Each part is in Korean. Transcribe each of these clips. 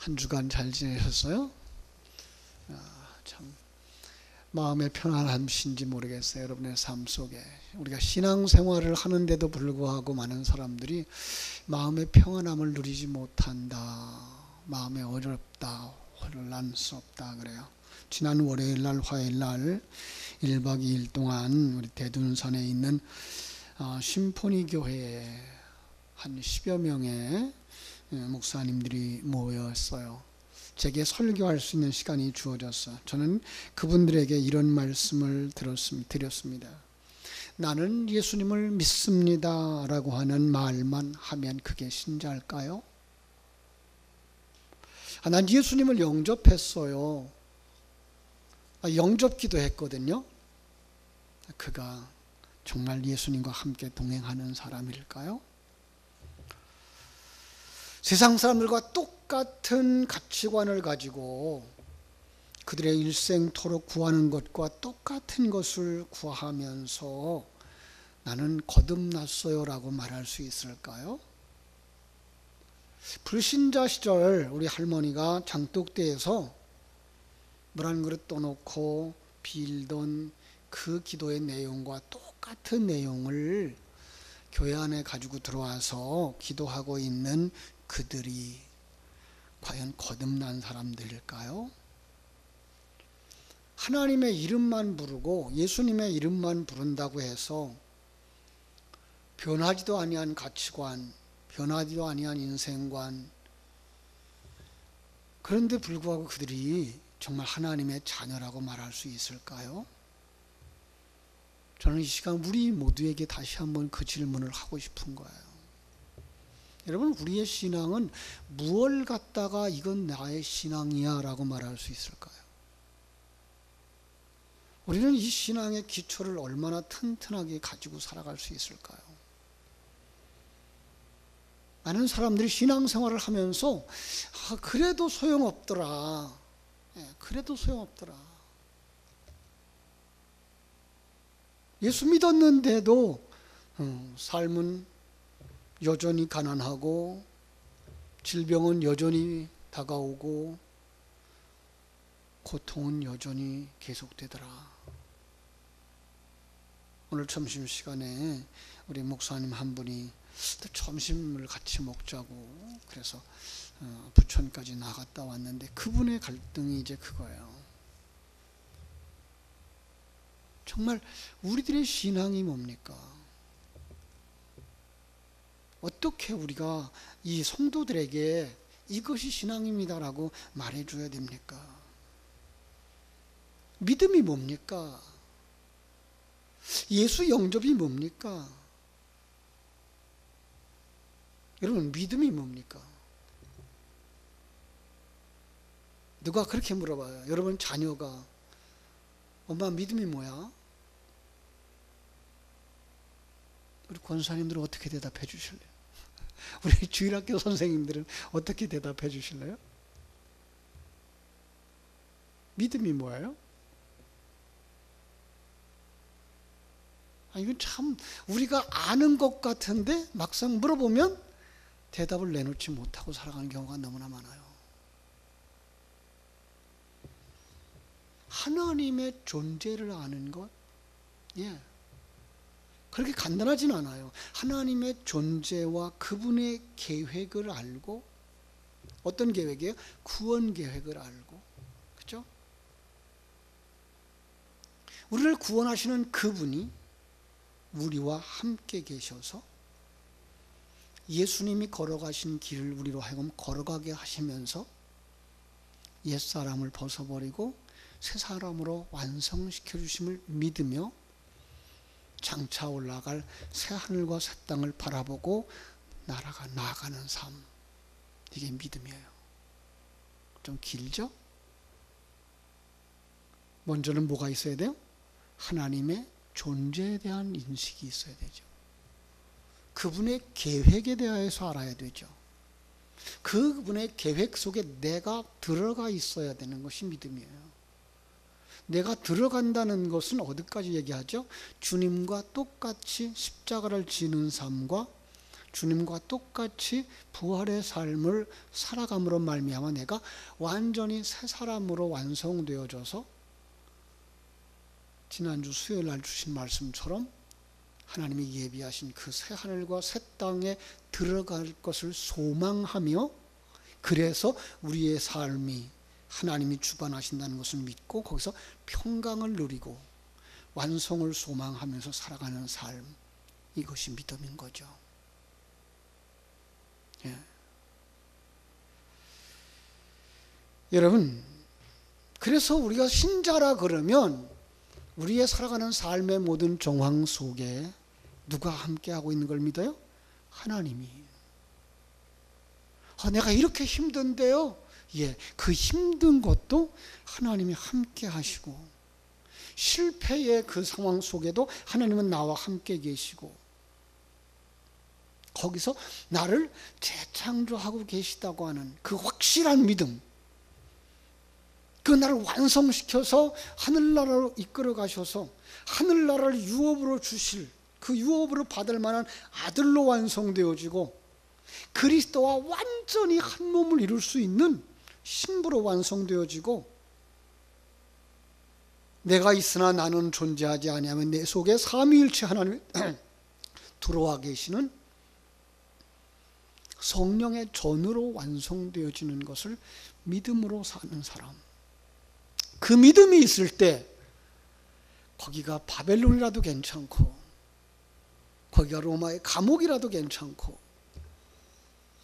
한 주간 잘 지내셨어요? 참 마음의 평안함이신지 모르겠어요. 여러분의 삶 속에 우리가 신앙생활을 하는데도 불구하고 많은 사람들이 마음의 평안함을 누리지 못한다. 마음이 어렵다. 혼란스럽다 그래요. 지난 월요일날 화요일날 1박 2일 동안 우리 대둔산에 있는 심포니 교회에 한 10여 명의 목사님들이 모였어요. 제게 설교할 수 있는 시간이 주어졌어요. 저는 그분들에게 이런 말씀을 드렸습니다. 나는 예수님을 믿습니다 라고 하는 말만 하면 그게 신자일까요? 난 예수님을 영접했어요. 영접기도 했거든요. 그가 정말 예수님과 함께 동행하는 사람일까요? 세상 사람들과 똑같은 가치관을 가지고 그들의 일생토록 구하는 것과 똑같은 것을 구하면서 나는 거듭났어요 라고 말할 수 있을까요? 불신자 시절 우리 할머니가 장독대에서 물 한 그릇 떠놓고 빌던 그 기도의 내용과 똑같은 내용을 교회 안에 가지고 들어와서 기도하고 있는 그들이 과연 거듭난 사람들일까요? 하나님의 이름만 부르고 예수님의 이름만 부른다고 해서 변하지도 아니한 가치관, 변하지도 아니한 인생관, 그런데 불구하고 그들이 정말 하나님의 자녀라고 말할 수 있을까요? 저는 이 시간 우리 모두에게 다시 한번 그 질문을 하고 싶은 거예요. 여러분, 우리의 신앙은 무엇을 갖다가 이건 나의 신앙이야 라고 말할 수 있을까요? 우리는 이 신앙의 기초를 얼마나 튼튼하게 가지고 살아갈 수 있을까요? 많은 사람들이 신앙생활을 하면서 그래도 소용없더라. 그래도 소용없더라. 예수 믿었는데도 삶은 여전히 가난하고 질병은 여전히 다가오고 고통은 여전히 계속되더라. 오늘 점심시간에 우리 목사님 한 분이 또 점심을 같이 먹자고 그래서 부천까지 나갔다 왔는데 그분의 갈등이 이제 그거예요. 정말 우리들의 신앙이 뭡니까? 어떻게 우리가 이 성도들에게 이것이 신앙입니다라고 말해줘야 됩니까? 믿음이 뭡니까? 예수 영접이 뭡니까? 여러분, 믿음이 뭡니까? 누가 그렇게 물어봐요. 여러분 자녀가 엄마 믿음이 뭐야? 우리 권사님들은 어떻게 대답해 주실래요? 우리 주일학교 선생님들은 어떻게 대답해 주실래요? 믿음이 뭐예요? 이건 참 우리가 아는 것 같은데 막상 물어보면 대답을 내놓지 못하고 살아가는 경우가 너무나 많아요. 하나님의 존재를 아는 것? 그렇게 간단하진 않아요. 하나님의 존재와 그분의 계획을 알고, 어떤 계획이에요? 구원 계획을 알고, 그죠? 우리를 구원하시는 그분이 우리와 함께 계셔서 예수님이 걸어가신 길을 우리로 하여금 걸어가게 하시면서 옛사람을 벗어버리고 새 사람으로 완성시켜 주심을 믿으며 장차 올라갈 새 하늘과 새 땅을 바라보고 나아가는 삶, 이게 믿음이에요. 좀 길죠? 먼저는 뭐가 있어야 돼요? 하나님의 존재에 대한 인식이 있어야 되죠. 그분의 계획에 대해서 알아야 되죠. 그분의 계획 속에 내가 들어가 있어야 되는 것이 믿음이에요. 내가 들어간다는 것은 어디까지 얘기하죠? 주님과 똑같이 십자가를 지는 삶과 주님과 똑같이 부활의 삶을 살아감으로 말미암아 내가 완전히 새 사람으로 완성되어져서 지난주 수요일 날 주신 말씀처럼 하나님이 예비하신 그 새 하늘과 새 땅에 들어갈 것을 소망하며, 그래서 우리의 삶이 하나님이 주관하신다는 것을 믿고 거기서 평강을 누리고 완성을 소망하면서 살아가는 삶, 이것이 믿음인 거죠. 예. 여러분, 그래서 우리가 신자라 그러면 우리의 살아가는 삶의 모든 정황 속에 누가 함께하고 있는 걸 믿어요? 하나님이. 내가 이렇게 힘든데요. 예, 그 힘든 것도 하나님이 함께 하시고, 실패의 그 상황 속에도 하나님은 나와 함께 계시고, 거기서 나를 재창조하고 계시다고 하는 그 확실한 믿음, 그 나를 완성시켜서 하늘나라로 이끌어 가셔서 하늘나라를 유업으로 주실, 그 유업으로 받을 만한 아들로 완성되어지고 그리스도와 완전히 한 몸을 이룰 수 있는 신부로 완성되어지고, 내가 있으나 나는 존재하지 아니하면 내 속에 삼위일체 하나님이 들어와 계시는 성령의 전으로 완성되어지는 것을 믿음으로 사는 사람, 그 믿음이 있을 때 거기가 바벨론이라도 괜찮고, 거기가 로마의 감옥이라도 괜찮고,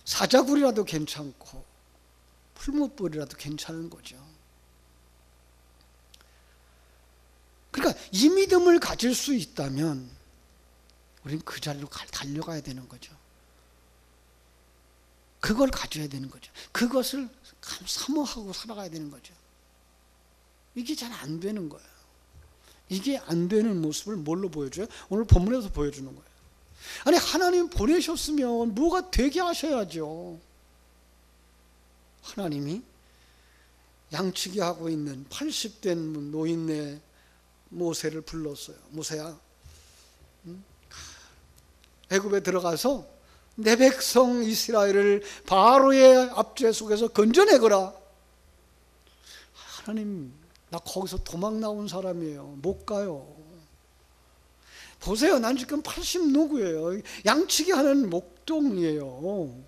사자굴이라도 괜찮고, 풀무불이라도 괜찮은 거죠. 그러니까 이 믿음을 가질 수 있다면 우리는 그 자리로 달려가야 되는 거죠. 그걸 가져야 되는 거죠. 그것을 사모하고 살아가야 되는 거죠. 이게 잘 안 되는 거예요. 이게 안 되는 모습을 뭘로 보여줘요? 오늘 본문에서 보여주는 거예요. 아니, 하나님 보내셨으면 뭐가 되게 하셔야죠. 하나님이 양치기 하고 있는 80된 노인네 모세를 불렀어요. 모세야, 애굽에 들어가서 내 백성 이스라엘을 바로의 압제 속에서 건져내거라. 하나님, 나 거기서 도망 나온 사람이에요. 못 가요. 보세요, 난 지금 80누구예요. 양치기 하는 목동이에요.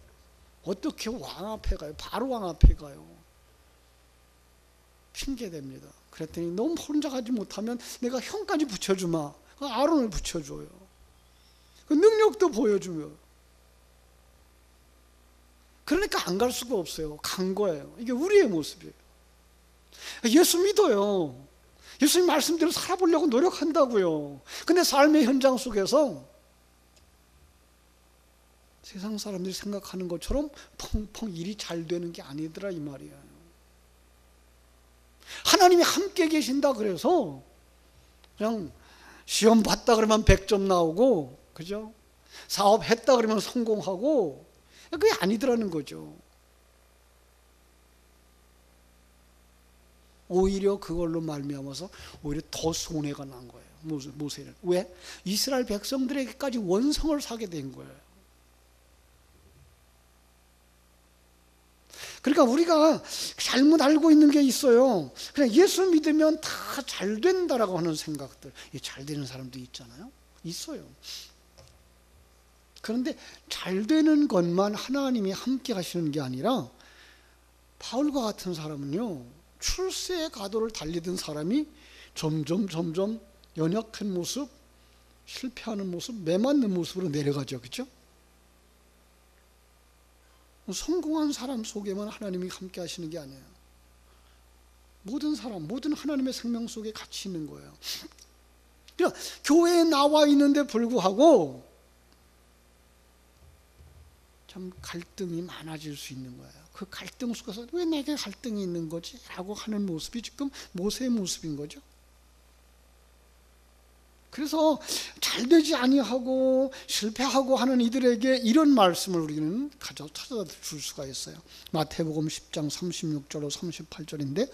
어떻게 왕 앞에 가요? 바로 왕 앞에 가요. 핑계댑니다. 그랬더니 너 혼자 가지 못하면 내가 형까지 붙여주마. 아론을 붙여줘요. 그 능력도 보여주며. 그러니까 안 갈 수가 없어요. 간 거예요. 이게 우리의 모습이에요. 예수 믿어요. 예수님 말씀대로 살아보려고 노력한다고요. 근데 삶의 현장 속에서 세상 사람들이 생각하는 것처럼 펑펑 일이 잘 되는 게 아니더라, 이 말이에요. 하나님이 함께 계신다 그래서 그냥 시험 봤다 그러면 100점 나오고, 그죠? 사업했다 그러면 성공하고, 그게 아니더라는 거죠. 오히려 그걸로 말미암아서 오히려 더 손해가 난 거예요. 모세는. 왜? 이스라엘 백성들에게까지 원성을 사게 된 거예요. 그러니까 우리가 잘못 알고 있는 게 있어요. 그냥 예수 믿으면 다 잘 된다라고 하는 생각들. 잘 되는 사람도 있잖아요. 있어요. 그런데 잘 되는 것만 하나님이 함께 하시는 게 아니라, 바울과 같은 사람은요, 출세의 가도를 달리던 사람이 점점 연약한 모습, 실패하는 모습, 매맞는 모습으로 내려가죠. 그렇죠? 성공한 사람 속에만 하나님이 함께 하시는 게 아니에요. 모든 사람, 모든 하나님의 생명 속에 같이 있는 거예요. 그러니까 교회에 나와 있는데 불구하고 참 갈등이 많아질 수 있는 거예요. 그 갈등 속에서 왜 내게 갈등이 있는 거지? 라고 하는 모습이 지금 모세의 모습인 거죠. 그래서 잘 되지 아니하고 실패하고 하는 이들에게 이런 말씀을 우리는 찾아다 줄 수가 있어요. 마태복음 10장 36절로 38절인데,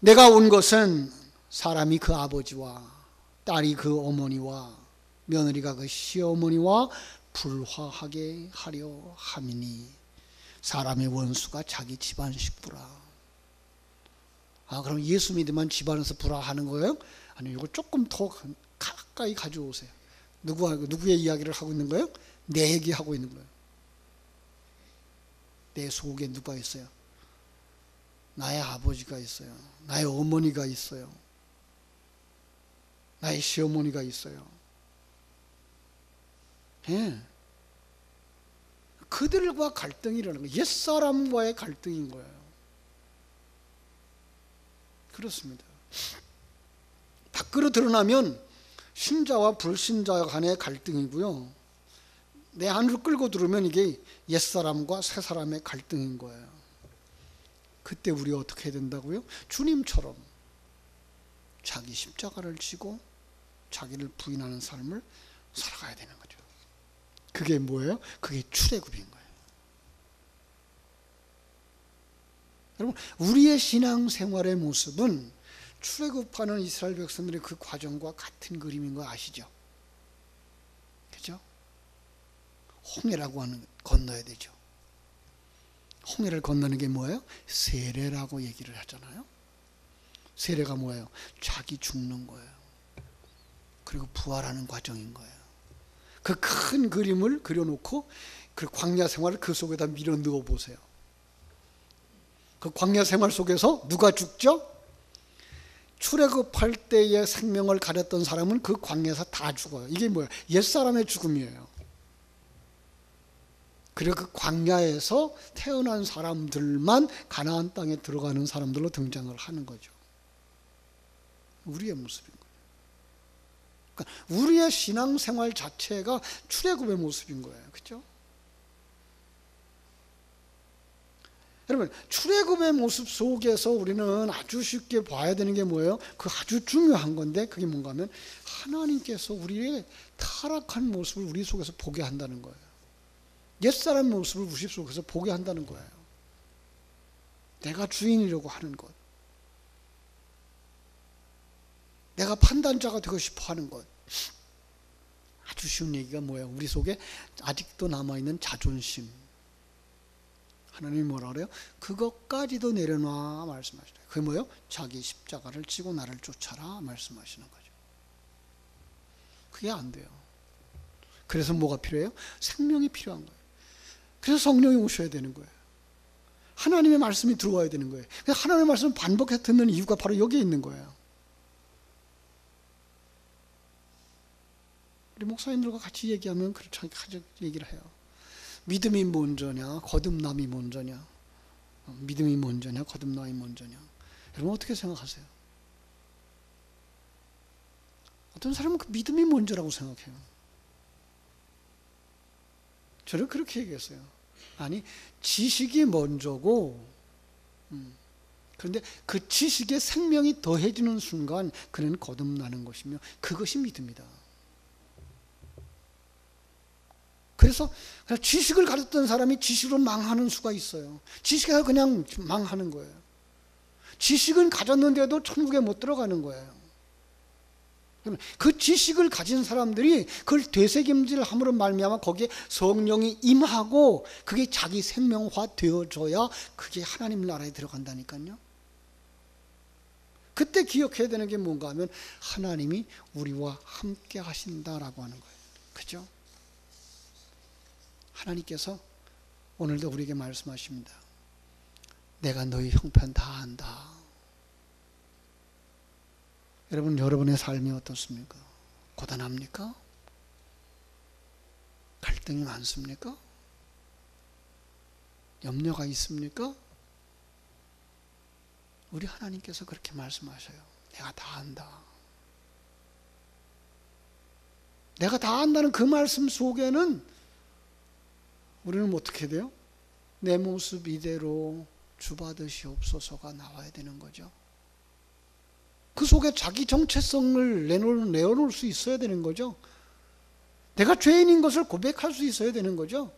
내가 온 것은 사람이 그 아버지와 딸이 그 어머니와 며느리가 그 시어머니와 불화하게 하려 함이니 사람의 원수가 자기 집안 식구라. 그럼 예수 믿으면 집안에서 불화하는 거예요? 아니, 이거 조금 더 가까이 가져오세요. 누구의 이야기를 하고 있는 거예요? 내 얘기하고 있는 거예요. 내 속에 누가 있어요? 나의 아버지가 있어요. 나의 어머니가 있어요. 나의 시어머니가 있어요. 예. 그들과 갈등이라는 거예요. 옛사람과의 갈등인 거예요. 그렇습니다. 밖으로 드러나면 신자와 불신자 간의 갈등이고요. 내 안으로 끌고 들어오면 이게 옛사람과 새사람의 갈등인 거예요. 그때 우리가 어떻게 해야 된다고요? 주님처럼 자기 십자가를 지고 자기를 부인하는 삶을 살아가야 되는 거죠. 그게 뭐예요? 그게 출애굽인 거예요. 여러분, 우리의 신앙생활의 모습은 출애굽하는 이스라엘 백성들의 그 과정과 같은 그림인 거 아시죠? 그죠? 홍해라고 하는 건너야 되죠. 홍해를 건너는 게 뭐예요? 세례라고 얘기를 하잖아요. 세례가 뭐예요? 자기 죽는 거예요. 그리고 부활하는 과정인 거예요. 그 큰 그림을 그려놓고 그 광야 생활을 그 속에다 밀어 넣어 보세요. 그 광야 생활 속에서 누가 죽죠? 출애굽할 때의 생명을 가졌던 사람은 그 광야에서 다 죽어요. 이게 뭐예요? 옛사람의 죽음이에요. 그리고 그 광야에서 태어난 사람들만 가나안 땅에 들어가는 사람들로 등장을 하는 거죠. 우리의 모습인 거예요. 그러니까 우리의 신앙생활 자체가 출애굽의 모습인 거예요. 그렇죠? 여러분, 출애굽의 모습 속에서 우리는 아주 쉽게 봐야 되는 게 뭐예요? 그 아주 중요한 건데 그게 뭔가 하면 하나님께서 우리의 타락한 모습을 우리 속에서 보게 한다는 거예요. 옛사람 모습을 우리 속에서 보게 한다는 거예요. 내가 주인이라고 하는 것, 내가 판단자가 되고 싶어 하는 것. 아주 쉬운 얘기가 뭐예요? 우리 속에 아직도 남아있는 자존심. 하나님이 뭐라 그래요? 그것까지도 내려놔 말씀하시죠. 그게 뭐예요? 자기 십자가를 지고 나를 쫓아라 말씀하시는 거죠. 그게 안 돼요. 그래서 뭐가 필요해요? 생명이 필요한 거예요. 그래서 성령이 오셔야 되는 거예요. 하나님의 말씀이 들어와야 되는 거예요. 하나님의 말씀을 반복해서 듣는 이유가 바로 여기에 있는 거예요. 우리 목사님들과 같이 얘기하면 그렇게 얘기를 해요. 믿음이 먼저냐, 거듭남이 먼저냐? 믿음이 먼저냐, 거듭남이 먼저냐? 여러분 어떻게 생각하세요? 어떤 사람은 그 믿음이 먼저라고 생각해요. 저를 그렇게 얘기했어요. 아니, 지식이 먼저고, 그런데 그 지식에 생명이 더해지는 순간 그는 거듭나는 것이며 그것이 믿음이다. 그래서 지식을 가졌던 사람이 지식으로 망하는 수가 있어요. 지식에서 그냥 망하는 거예요. 지식은 가졌는데도 천국에 못 들어가는 거예요. 그 지식을 가진 사람들이 그걸 되새김질함으로 말미암아 거기에 성령이 임하고 그게 자기 생명화 되어져야 그게 하나님 나라에 들어간다니까요. 그때 기억해야 되는 게 뭔가 하면 하나님이 우리와 함께 하신다라고 하는 거예요. 그죠? 하나님께서 오늘도 우리에게 말씀하십니다. 내가 너희 형편 다 안다. 여러분, 여러분의 삶이 어떻습니까? 고단합니까? 갈등이 많습니까? 염려가 있습니까? 우리 하나님께서 그렇게 말씀하셔요. 내가 다 안다. 내가 다 안다는 그 말씀 속에는 우리는 어떻게 돼요? 내 모습 이대로 주받으시옵소서가 나와야 되는 거죠. 그 속에 자기 정체성을 내어놓을 수 있어야 되는 거죠. 내가 죄인인 것을 고백할 수 있어야 되는 거죠.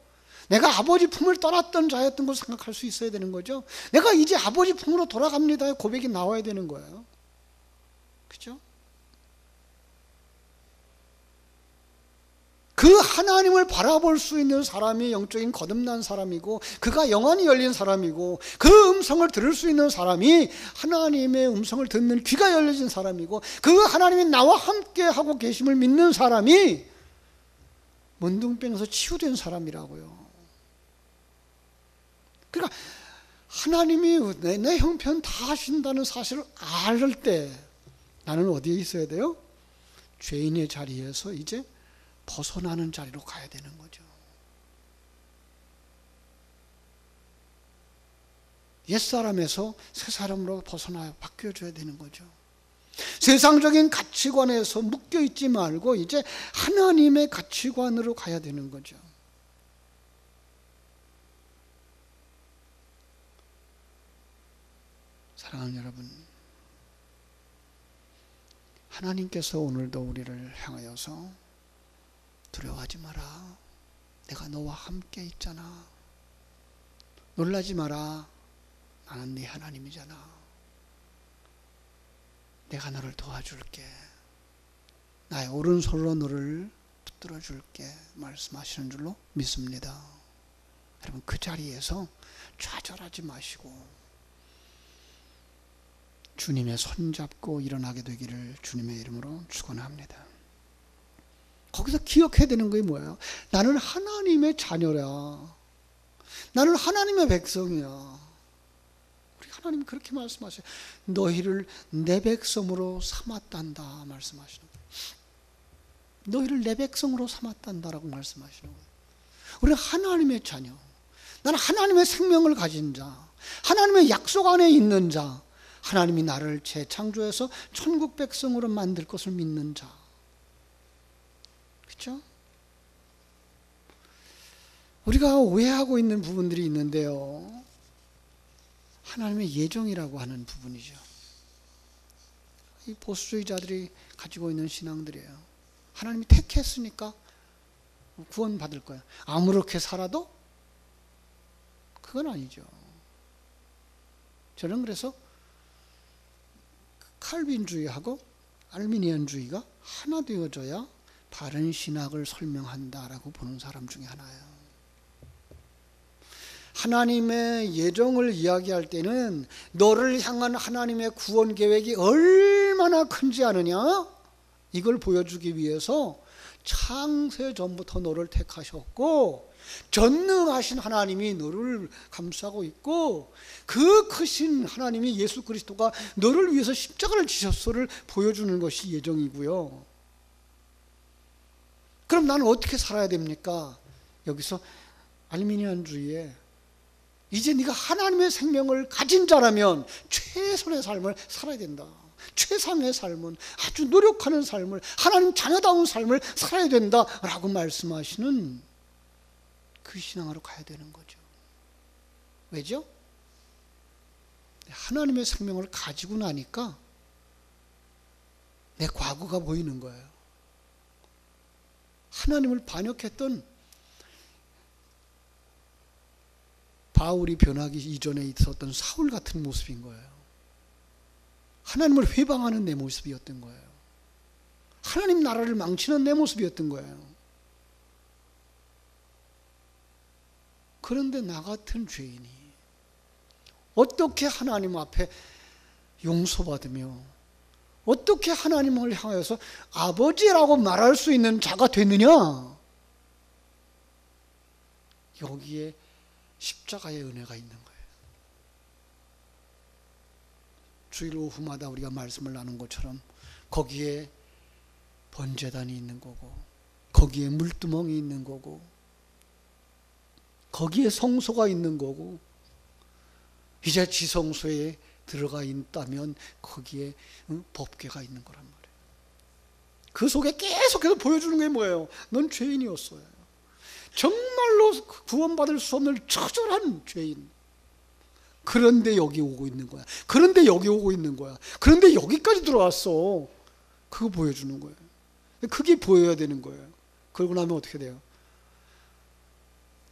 내가 아버지 품을 떠났던 자였던 것을 생각할 수 있어야 되는 거죠. 내가 이제 아버지 품으로 돌아갑니다의 고백이 나와야 되는 거예요. 그죠? 그 하나님을 바라볼 수 있는 사람이 영적인 거듭난 사람이고, 그가 영안이 열린 사람이고, 그 음성을 들을 수 있는 사람이 하나님의 음성을 듣는 귀가 열려진 사람이고, 그 하나님이 나와 함께 하고 계심을 믿는 사람이 문둥병에서 치유된 사람이라고요. 그러니까 하나님이 내 형편 다 하신다는 사실을 알 때 나는 어디에 있어야 돼요? 죄인의 자리에서 이제 벗어나는 자리로 가야 되는 거죠. 옛사람에서 새사람으로 벗어나 바뀌어줘야 되는 거죠. 세상적인 가치관에서 묶여있지 말고 이제 하나님의 가치관으로 가야 되는 거죠. 사랑하는 여러분, 하나님께서 오늘도 우리를 향하여서 두려워하지 마라. 내가 너와 함께 있잖아. 놀라지 마라. 나는 네 하나님이잖아. 내가 너를 도와줄게. 나의 오른손으로 너를 붙들어 줄게. 말씀하시는 줄로 믿습니다. 여러분, 그 자리에서 좌절하지 마시고 주님의 손잡고 일어나게 되기를 주님의 이름으로 축원합니다. 거기서 기억해야 되는 게 뭐예요? 나는 하나님의 자녀라. 나는 하나님의 백성이야. 우리 하나님이 그렇게 말씀하셔요. 너희를 내 백성으로 삼았단다 말씀하시는 거예요. 너희를 내 백성으로 삼았단다라고 말씀하시는 거예요. 우리는 하나님의 자녀. 나는 하나님의 생명을 가진 자. 하나님의 약속 안에 있는 자. 하나님이 나를 재창조해서 천국 백성으로 만들 것을 믿는 자. 그렇죠? 우리가 오해하고 있는 부분들이 있는데요. 하나님의 예정이라고 하는 부분이죠. 이 보수주의자들이 가지고 있는 신앙들이에요. 하나님이 택했으니까 구원받을 거야. 아무렇게 살아도 그건 아니죠. 저는 그래서 칼빈주의하고 알미니안주의가 하나 되어져야 바른 신학을 설명한다라고 보는 사람 중에 하나예요. 하나님의 예정을 이야기할 때는 너를 향한 하나님의 구원 계획이 얼마나 큰지 아느냐? 이걸 보여주기 위해서 창세 전부터 너를 택하셨고 전능하신 하나님이 너를 감싸고 있고 그 크신 하나님이 예수 그리스도가 너를 위해서 십자가를 지셨소를 보여주는 것이 예정이고요. 그럼 나는 어떻게 살아야 됩니까? 여기서 알미니안주의에 이제 네가 하나님의 생명을 가진 자라면 최선의 삶을 살아야 된다. 최상의 삶은 아주 노력하는 삶을 하나님 자녀다운 삶을 살아야 된다라고 말씀하시는 그 신앙으로 가야 되는 거죠. 왜죠? 하나님의 생명을 가지고 나니까 내 과거가 보이는 거예요. 하나님을 반역했던 바울이 변하기 이전에 있었던 사울 같은 모습인 거예요. 하나님을 회방하는 내 모습이었던 거예요. 하나님 나라를 망치는 내 모습이었던 거예요. 그런데 나 같은 죄인이 어떻게 하나님 앞에 용서받으며 어떻게 하나님을 향해서 아버지라고 말할 수 있는 자가 됐느냐? 여기에 십자가의 은혜가 있는 거예요. 주일 오후마다 우리가 말씀을 나눈 것처럼 거기에 번제단이 있는 거고 거기에 물두멍이 있는 거고 거기에 성소가 있는 거고 이제 지성소에 들어가 있다면 거기에 법궤가 있는 거란 말이에요. 그 속에 계속해서 보여주는 게 뭐예요? 넌 죄인이었어요. 정말로 구원받을 수 없는 처절한 죄인. 그런데 여기 오고 있는 거야. 그런데 여기 오고 있는 거야. 그런데 여기까지 들어왔어. 그거 보여주는 거예요. 그게 보여야 되는 거예요. 그러고 나면 어떻게 돼요?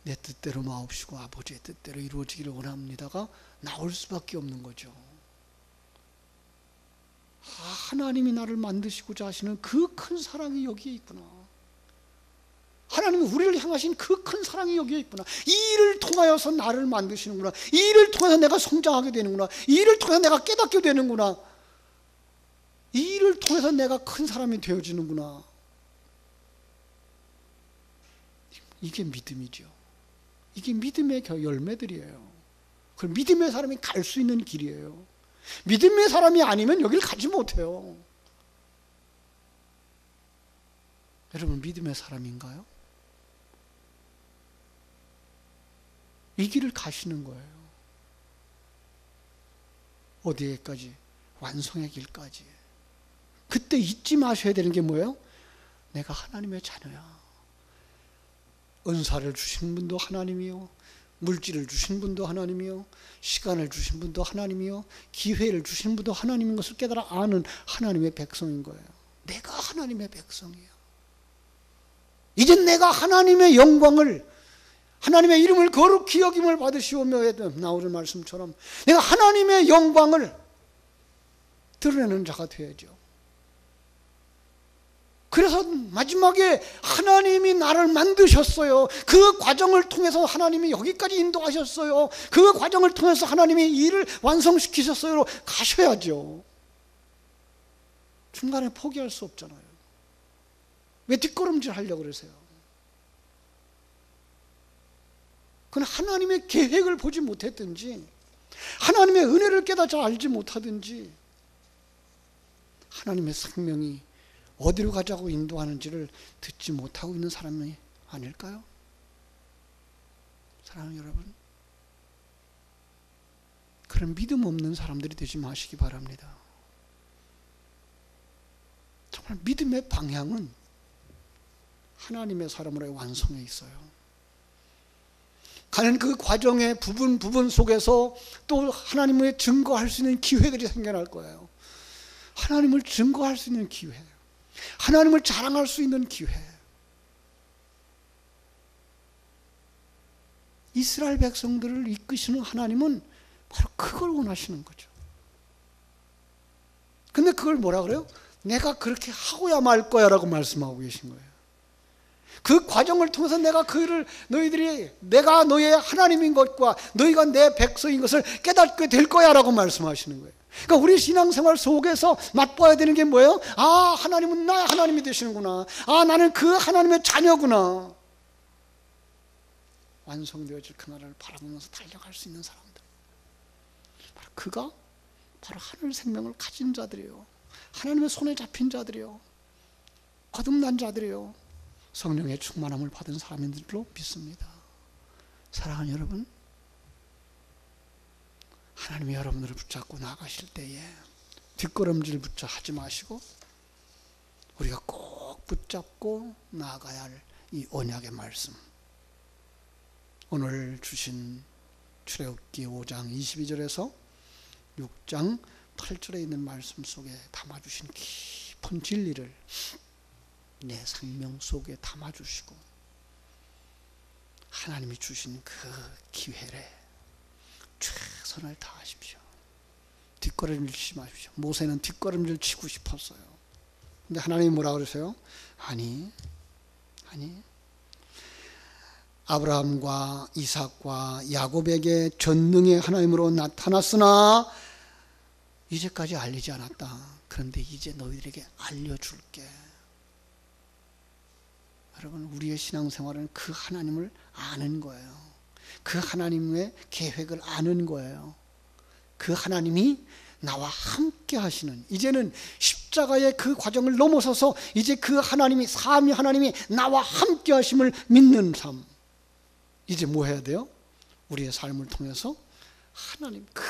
내 뜻대로 마옵시고 아버지의 뜻대로 이루어지기를 원합니다가 나올 수밖에 없는 거죠. 하나님이 나를 만드시고자 하시는 그 큰 사랑이 여기에 있구나. 하나님이 우리를 향하신 그 큰 사랑이 여기에 있구나. 이 일을 통하여서 나를 만드시는구나. 이 일을 통해서 내가 성장하게 되는구나. 이 일을 통해서 내가 깨닫게 되는구나. 이 일을 통해서 내가 큰 사람이 되어지는구나. 이게 믿음이죠. 이게 믿음의 열매들이에요. 그 믿음의 사람이 갈 수 있는 길이에요. 믿음의 사람이 아니면 여길 가지 못해요. 여러분, 믿음의 사람인가요? 이 길을 가시는 거예요. 어디에까지? 완성의 길까지. 그때 잊지 마셔야 되는 게 뭐예요? 내가 하나님의 자녀야. 은사를 주신 분도 하나님이요, 물질을 주신 분도 하나님이요, 시간을 주신 분도 하나님이요, 기회를 주신 분도 하나님인 것을 깨달아 아는 하나님의 백성인 거예요. 내가 하나님의 백성이에요. 이제 내가 하나님의 영광을, 하나님의 이름을 거룩히 여김을 받으시오며 나오는 말씀처럼 내가 하나님의 영광을 드러내는 자가 되어야죠. 그래서 마지막에 하나님이 나를 만드셨어요. 그 과정을 통해서 하나님이 여기까지 인도하셨어요. 그 과정을 통해서 하나님이 이 일을 완성시키셨어요. 가셔야죠. 중간에 포기할 수 없잖아요. 왜 뒷걸음질 하려고 그러세요? 그건 하나님의 계획을 보지 못했든지, 하나님의 은혜를 깨닫지 알지 못하든지, 하나님의 생명이 어디로 가자고 인도하는지를 듣지 못하고 있는 사람이 아닐까요? 사랑하는 여러분, 그런 믿음 없는 사람들이 되지 마시기 바랍니다. 정말 믿음의 방향은 하나님의 사람으로의 완성에 있어요. 가는 그 과정의 부분 속에서 또 하나님을 증거할 수 있는 기회들이 생겨날 거예요. 하나님을 증거할 수 있는 기회, 하나님을 자랑할 수 있는 기회. 이스라엘 백성들을 이끄시는 하나님은 바로 그걸 원하시는 거죠. 근데 그걸 뭐라 그래요? 내가 그렇게 하고야 말 거야 라고 말씀하고 계신 거예요. 그 과정을 통해서 너희들이 내가 너의 하나님인 것과 너희가 내 백성인 것을 깨닫게 될 거야 라고 말씀하시는 거예요. 그러니까 우리 신앙생활 속에서 맛봐야 되는 게 뭐예요? 아, 하나님은 나의 하나님이 되시는구나. 아, 나는 그 하나님의 자녀구나. 완성되어질 그 나라를 바라보면서 달려갈 수 있는 사람들, 바로 그가 바로 하늘 생명을 가진 자들이에요. 하나님의 손에 잡힌 자들이에요. 거듭난 자들이에요. 성령의 충만함을 받은 사람들로 믿습니다. 사랑하는 여러분, 하나님이 여러분들을 붙잡고 나가실 때에 뒷걸음질 하지 마시고 우리가 꼭 붙잡고 나가야 할 이 언약의 말씀, 오늘 주신 출애굽기 5장 22절에서 6장 8절에 있는 말씀 속에 담아주신 깊은 진리를 내 생명 속에 담아주시고 하나님이 주신 그 기회에 최선을 다하십시오. 뒷걸음질 치지 마십시오. 모세는 뒷걸음질 치고 싶었어요. 근데 하나님이 뭐라 그러세요? 아니, 아브라함과 이삭과 야곱에게 전능의 하나님으로 나타났으나 이제까지 알리지 않았다. 그런데 이제 너희들에게 알려줄게. 여러분, 우리의 신앙생활은 그 하나님을 아는 거예요. 그 하나님의 계획을 아는 거예요. 그 하나님이 나와 함께 하시는, 이제는 십자가의 그 과정을 넘어서서 이제 그 하나님이, 삼위 하나님이 나와 함께 하심을 믿는 삶. 이제 뭐 해야 돼요? 우리의 삶을 통해서 하나님, 그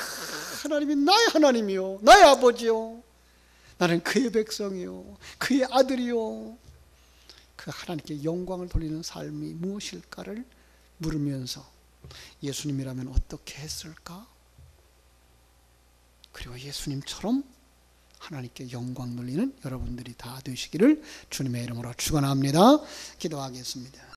하나님이 나의 하나님이요, 나의 아버지요, 나는 그의 백성이요, 그의 아들이요, 그 하나님께 영광을 돌리는 삶이 무엇일까를 물으면서 예수님이라면 어떻게 했을까? 그리고 예수님처럼 하나님께 영광 돌리는 여러분들이 다 되시기를 주님의 이름으로 축원합니다. 기도하겠습니다.